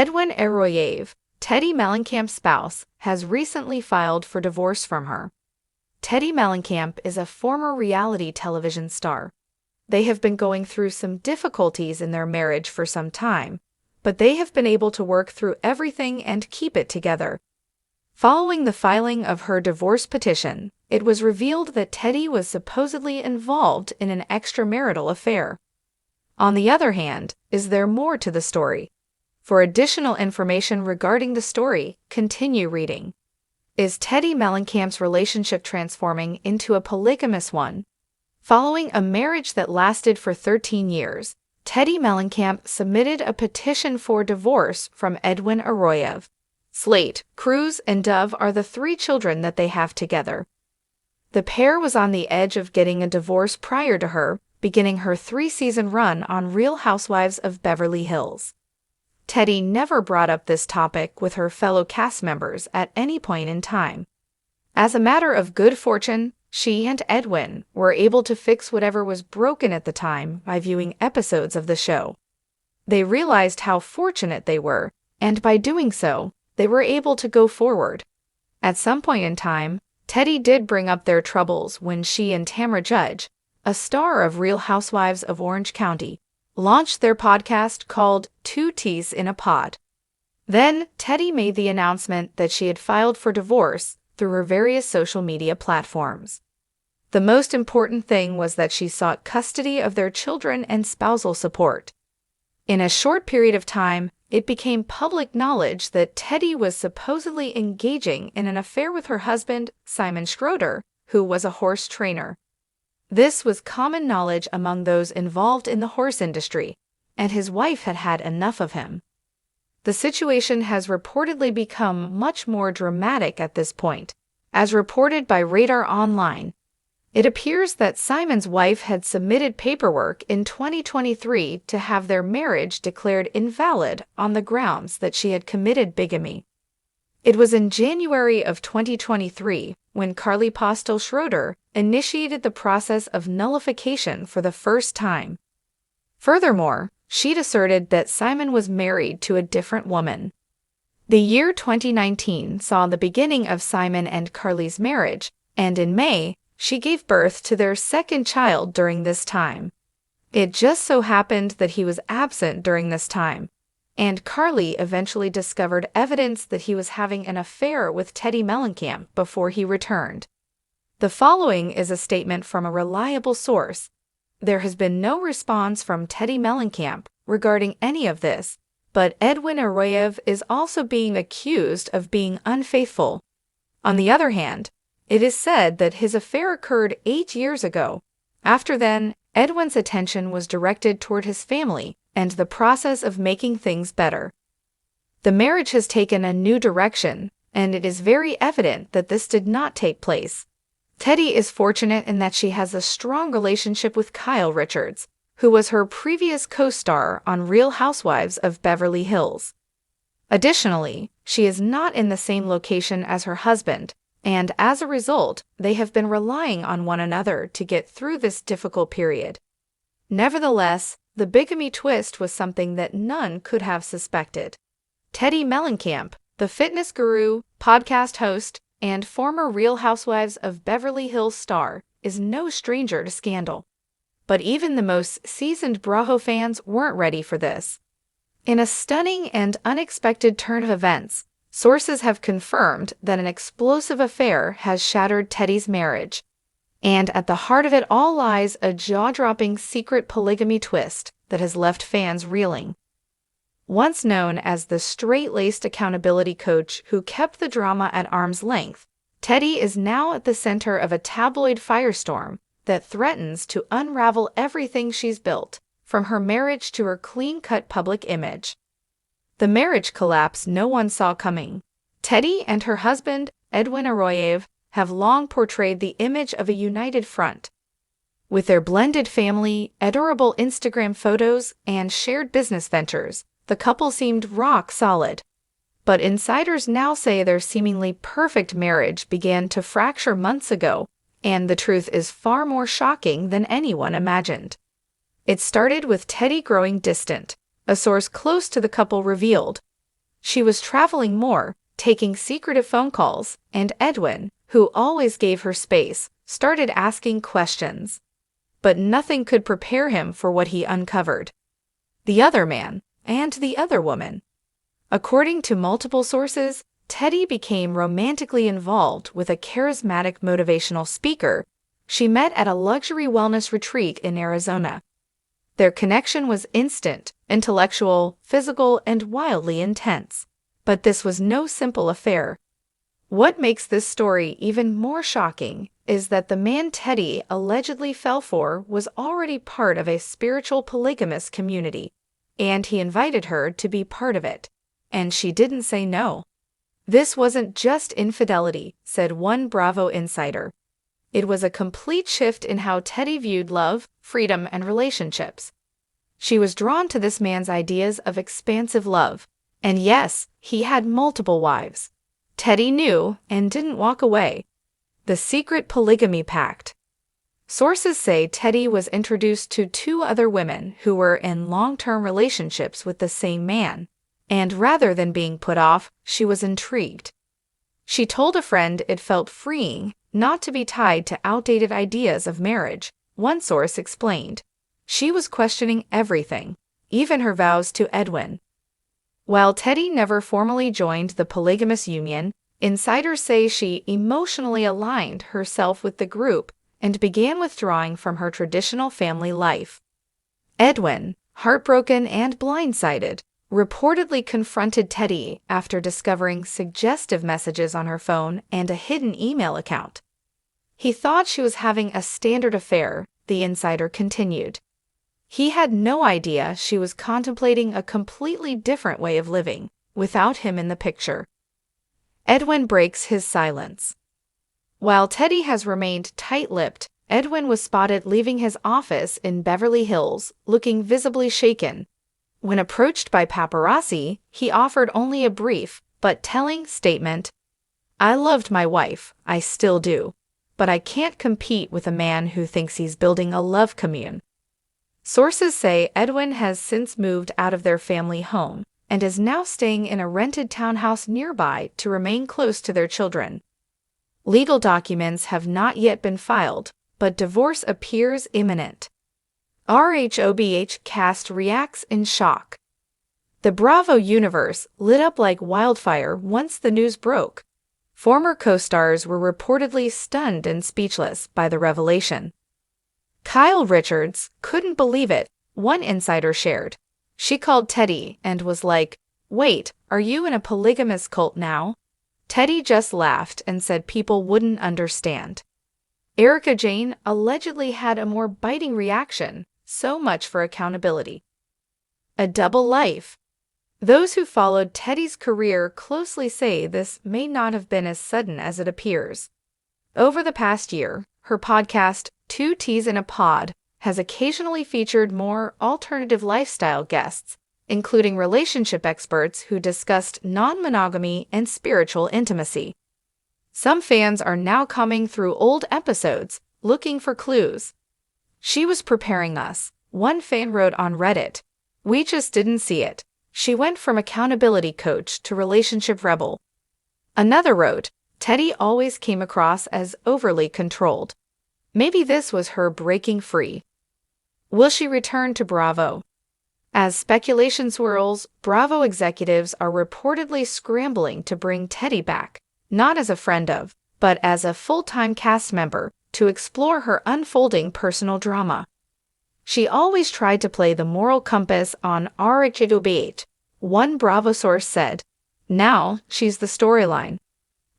Edwin Rhobh, Teddi Mellencamp's spouse, has recently filed for divorce from her. Teddi Mellencamp is a former reality television star. They have been going through some difficulties in their marriage for some time, but they have been able to work through everything and keep it together. Following the filing of her divorce petition, it was revealed that Teddi was supposedly involved in an extramarital affair. On the other hand, is there more to the story? For additional information regarding the story, continue reading. Is Teddi Mellencamp's relationship transforming into a polygamous one? Following a marriage that lasted for 13 years, Teddi Mellencamp submitted a petition for divorce from Edwin Rhobh. Slate, Cruz, and Dove are the 3 children that they have together. The pair was on the edge of getting a divorce prior to her beginning her 3-season run on Real Housewives of Beverly Hills. Teddi never brought up this topic with her fellow cast members at any point in time. As a matter of good fortune, she and Edwin were able to fix whatever was broken at the time by viewing episodes of the show. They realized how fortunate they were, and by doing so, they were able to go forward. At some point in time, Teddi did bring up their troubles when she and Tamra Judge, a star of Real Housewives of Orange County, launched their podcast called Two Teas in a Pod. Then, Teddi made the announcement that she had filed for divorce through her various social media platforms. The most important thing was that she sought custody of their children and spousal support. In a short period of time, it became public knowledge that Teddi was supposedly engaging in an affair with her husband, Simon Schroeder, who was a horse trainer. This was common knowledge among those involved in the horse industry, and his wife had had enough of him. The situation has reportedly become much more dramatic at this point. As reported by Radar Online, it appears that Simon's wife had submitted paperwork in 2023 to have their marriage declared invalid on the grounds that she had committed bigamy. It was in January of 2023 when Carly Postel Schroeder initiated the process of nullification for the first time. Furthermore, she'd asserted that Simon was married to a different woman. The year 2019 saw the beginning of Simon and Carly's marriage, and in May, she gave birth to their second child during this time. It just so happened that he was absent during this time, and Carly eventually discovered evidence that he was having an affair with Teddi Mellencamp before he returned. The following is a statement from a reliable source. There has been no response from Teddi Mellencamp regarding any of this, but Edwin Rhobh is also being accused of being unfaithful. On the other hand, it is said that his affair occurred 8 years ago. After then, Edwin's attention was directed toward his family and the process of making things better. The marriage has taken a new direction, and it is very evident that this did not take place. Teddi is fortunate in that she has a strong relationship with Kyle Richards, who was her previous co-star on Real Housewives of Beverly Hills. Additionally, she is not in the same location as her husband, and as a result, they have been relying on one another to get through this difficult period. Nevertheless, the bigamy twist was something that none could have suspected. Teddi Mellencamp, the fitness guru, podcast host, and former Real Housewives of Beverly Hills star, is no stranger to scandal. But even the most seasoned Bravo fans weren't ready for this. In a stunning and unexpected turn of events, sources have confirmed that an explosive affair has shattered Teddi's marriage. And at the heart of it all lies a jaw-dropping secret polygamy twist that has left fans reeling. Once known as the straight-laced accountability coach who kept the drama at arm's length, Teddi is now at the center of a tabloid firestorm that threatens to unravel everything she's built, from her marriage to her clean-cut public image. The marriage collapse no one saw coming. Teddi and her husband, Edwin Rhobh, have long portrayed the image of a united front. With their blended family, adorable Instagram photos, and shared business ventures, the couple seemed rock solid. But insiders now say their seemingly perfect marriage began to fracture months ago, and the truth is far more shocking than anyone imagined. It started with Teddi growing distant. A source close to the couple revealed, She was traveling more, taking secretive phone calls, and Edwin, who always gave her space, started asking questions. But nothing could prepare him for what he uncovered. The other man, and the other woman. According to multiple sources, Teddi became romantically involved with a charismatic motivational speaker she met at a luxury wellness retreat in Arizona. Their connection was instant, intellectual, physical, and wildly intense. But this was no simple affair. What makes this story even more shocking is that the man Teddi allegedly fell for was already part of a spiritual polygamous community, and he invited her to be part of it. And she didn't say no. This wasn't just infidelity, said one Bravo insider. It was a complete shift in how Teddi viewed love, freedom, and relationships. She was drawn to this man's ideas of expansive love. And yes, he had multiple wives. Teddi knew and didn't walk away. The secret polygamy pact. Sources say Teddi was introduced to 2 other women who were in long-term relationships with the same man. And rather than being put off, she was intrigued. She told a friend it felt freeing not to be tied to outdated ideas of marriage, one source explained. She was questioning everything, even her vows to Edwin. While Teddi never formally joined the polygamous union, insiders say she emotionally aligned herself with the group and began withdrawing from her traditional family life. Edwin, heartbroken and blindsided, reportedly confronted Teddi after discovering suggestive messages on her phone and a hidden email account. He thought she was having a standard affair, the insider continued. He had no idea she was contemplating a completely different way of living, without him in the picture. Edwin breaks his silence. While Teddi has remained tight-lipped, Edwin was spotted leaving his office in Beverly Hills, looking visibly shaken. When approached by paparazzi, he offered only a brief, but telling statement. "I loved my wife, I still do. But I can't compete with a man who thinks he's building a love commune." Sources say Edwin has since moved out of their family home and is now staying in a rented townhouse nearby to remain close to their children. Legal documents have not yet been filed, but divorce appears imminent. Rhobh cast reacts in shock. The Bravo universe lit up like wildfire once the news broke. Former co-stars were reportedly stunned and speechless by the revelation. Kyle Richards couldn't believe it, one insider shared. She called Teddi and was like, "Wait, are you in a polygamous cult now?" Teddi just laughed and said people wouldn't understand. Erica Jane allegedly had a more biting reaction. So much for accountability. A double life. Those who followed Teddi's career closely say this may not have been as sudden as it appears. Over the past year, her podcast, 2 Teas in a Pod, has occasionally featured more alternative lifestyle guests, including relationship experts who discussed non-monogamy and spiritual intimacy. Some fans are now combing through old episodes, looking for clues. "She was preparing us," one fan wrote on Reddit. "We just didn't see it. She went from accountability coach to relationship rebel." Another wrote, "Teddi always came across as overly controlled. Maybe this was her breaking free." Will she return to Bravo? As speculation swirls, Bravo executives are reportedly scrambling to bring Teddi back, not as a friend of, but as a full-time cast member, to explore her unfolding personal drama. She always tried to play the moral compass on Rhobh, one Bravo source said. Now, she's the storyline.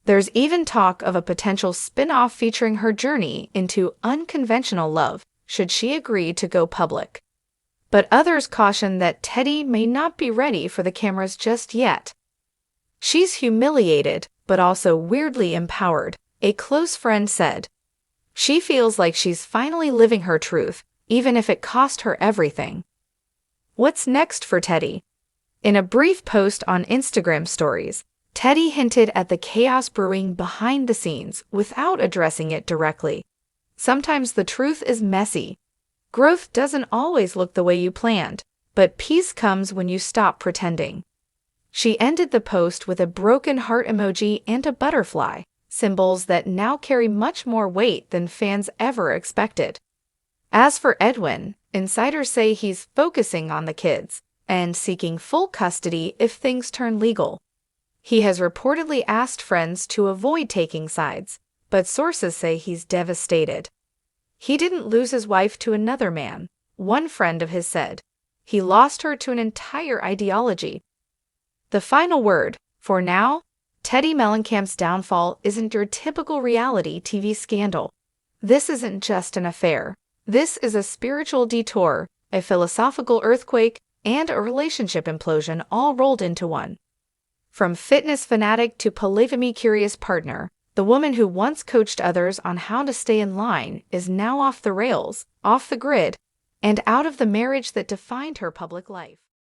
There's even talk of a potential spin-off featuring her journey into unconventional love, should she agree to go public. But others caution that Teddi may not be ready for the cameras just yet. "She's humiliated, but also weirdly empowered," a close friend said. "She feels like she's finally living her truth, even if it cost her everything." What's next for Teddi? In a brief post on Instagram stories, Teddi hinted at the chaos brewing behind the scenes without addressing it directly. Sometimes the truth is messy. Growth doesn't always look the way you planned, but peace comes when you stop pretending. She ended the post with a broken heart emoji and a butterfly, symbols that now carry much more weight than fans ever expected. As for Edwin, insiders say he's focusing on the kids and seeking full custody if things turn legal. He has reportedly asked friends to avoid taking sides, but sources say he's devastated. He didn't lose his wife to another man, one friend of his said. He lost her to an entire ideology. The final word, for now, Teddi Mellencamp's downfall isn't your typical reality TV scandal. This isn't just an affair. This is a spiritual detour, a philosophical earthquake, and a relationship implosion all rolled into one. From fitness fanatic to polygamy-curious partner, the woman who once coached others on how to stay in line is now off the rails, off the grid, and out of the marriage that defined her public life.